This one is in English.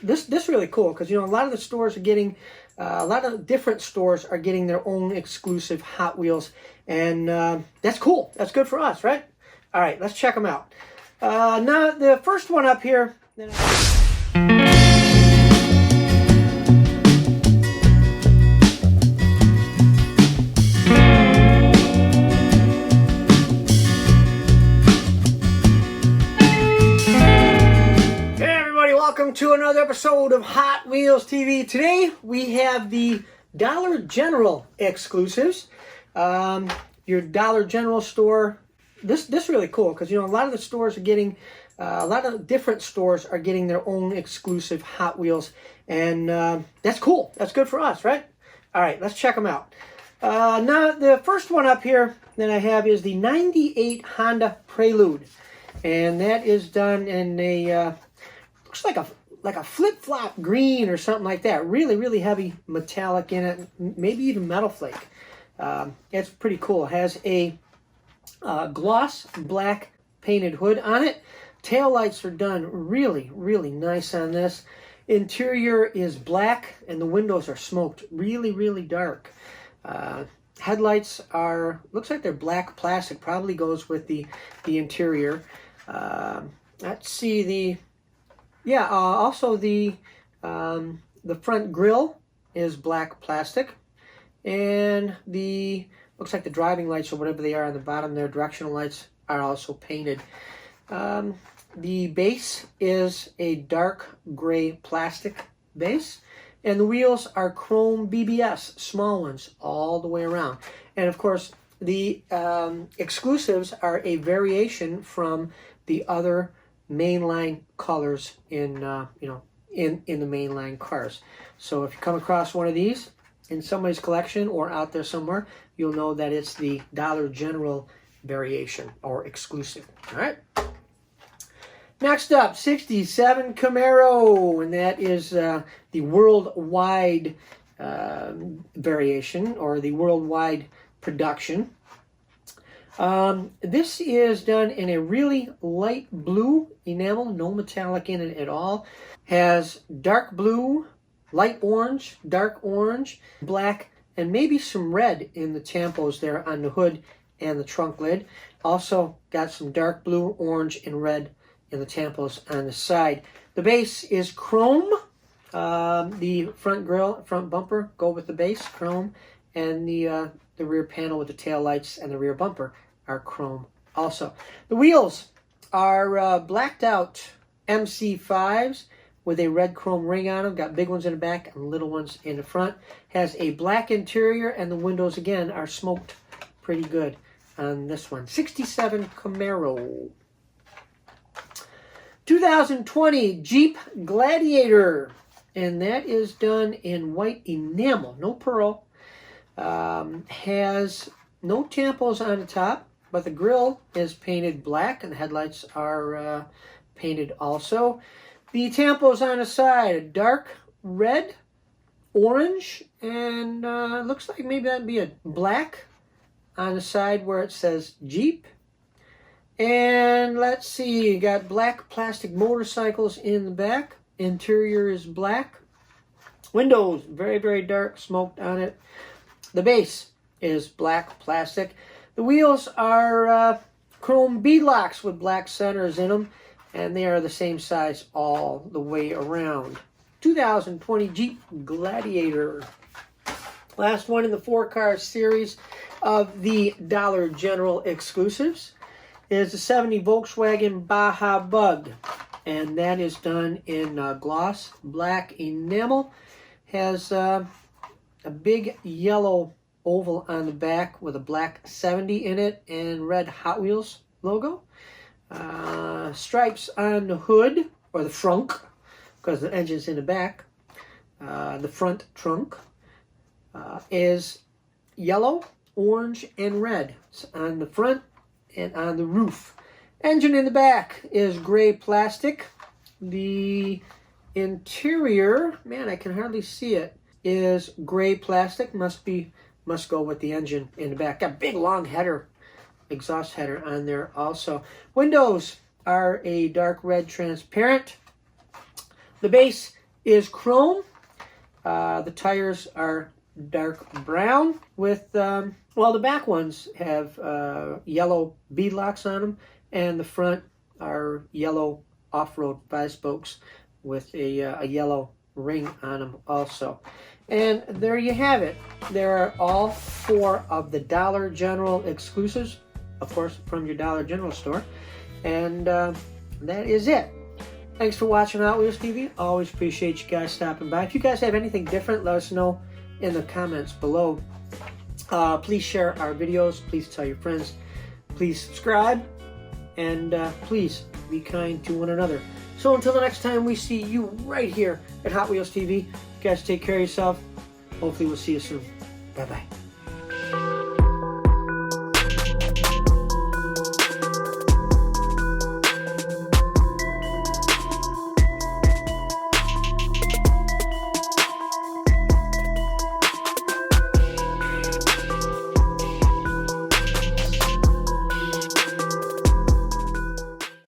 this really cool because, you know, a lot of the stores are getting, a lot of different stores are getting their own exclusive Hot Wheels, and that's cool. That's good for us, right? All right, let's check them out. Now, the first one up here. Welcome to another episode of Hot Wheels TV. Today we have the Dollar General exclusives. Your Dollar General store. This really cool because, you know, a lot of the stores are getting, a lot of different stores are getting their own exclusive Hot Wheels, and that's cool. That's good for us, right? All right, let's check them out. Now, the first one up here that I have is the '98 Honda Prelude, and that is done in a looks like a flip-flop green or something like that. Really heavy metallic in it, maybe even metal flake. It's pretty cool. It has a gloss black painted hood on it. Tail lights are done really nice on this. Interior is black and the windows are smoked really dark. Headlights are, looks like they're black plastic, probably goes with the interior. Let's see, also the front grille is black plastic, and looks like the driving lights or whatever they are on the bottom there, directional lights, are also painted. The base is a dark gray plastic base, and the wheels are chrome BBS, small ones, all the way around. And of course, the exclusives are a variation from the other mainline colors in in the mainline cars. So if you come across one of these in somebody's collection or out there somewhere, you'll know that it's the Dollar General variation or exclusive. All right. Next up, '67 Camaro, and that is the worldwide variation or the worldwide production. This is done in a really light blue enamel, no metallic in it at all. Has dark blue, light orange, dark orange, black, and maybe some red in the tampos there on the hood and the trunk lid. Also got some dark blue, orange, and red in the tampos on the side. The base is chrome. The front grille, front bumper go with the base, chrome, and the rear panel with the tail lights and the rear bumper are chrome also. The wheels are blacked out MC5s with a red chrome ring on them. Got big ones in the back and little ones in the front. Has a black interior, and the windows again are smoked pretty good on this one. '67 Camaro. 2020 Jeep Gladiator, and that is done in white enamel, no pearl. Has no tampos on the top, but the grille is painted black and the headlights are painted also. The tampos on the side are dark red, orange, and looks like maybe that'd be a black on the side where it says Jeep. And let's see, you got black plastic motorcycles in the back. Interior is black. Windows, very dark, smoked on it. The base is black plastic. The wheels are chrome beadlocks with black centers in them, and they are the same size all the way around. 2020 Jeep Gladiator. Last one in the 4-car series of the Dollar General exclusives is the '70 Volkswagen Baja Bug, and that is done in gloss black enamel. Has a big yellow oval on the back with a black 70 in it and red Hot Wheels logo. Stripes on the hood, or the frunk, because the engine's in the back. The front trunk is yellow, orange, and red on the front and on the roof. Engine in the back is gray plastic. The interior, man, I can hardly see it, is gray plastic. Must go with the engine in the back. Got big long header, exhaust header on there also. Windows are a dark red transparent. The base is chrome. The tires are dark brown with, well, the back ones have yellow beadlocks on them, and the front are yellow off-road 5-spokes with a yellow ring on them also. And there you have it. There are all 4 of the Dollar General exclusives, of course, from your Dollar General store. And that is it. Thanks for watching Hot Wheels TV. Always appreciate you guys stopping by. If you guys have anything different, let us know in the comments below. Please share our videos. Please tell your friends. Please subscribe. And please be kind to one another. So until the next time we see you right here at Hot Wheels TV, you guys take care of yourself. Hopefully we'll see you soon. Bye-bye.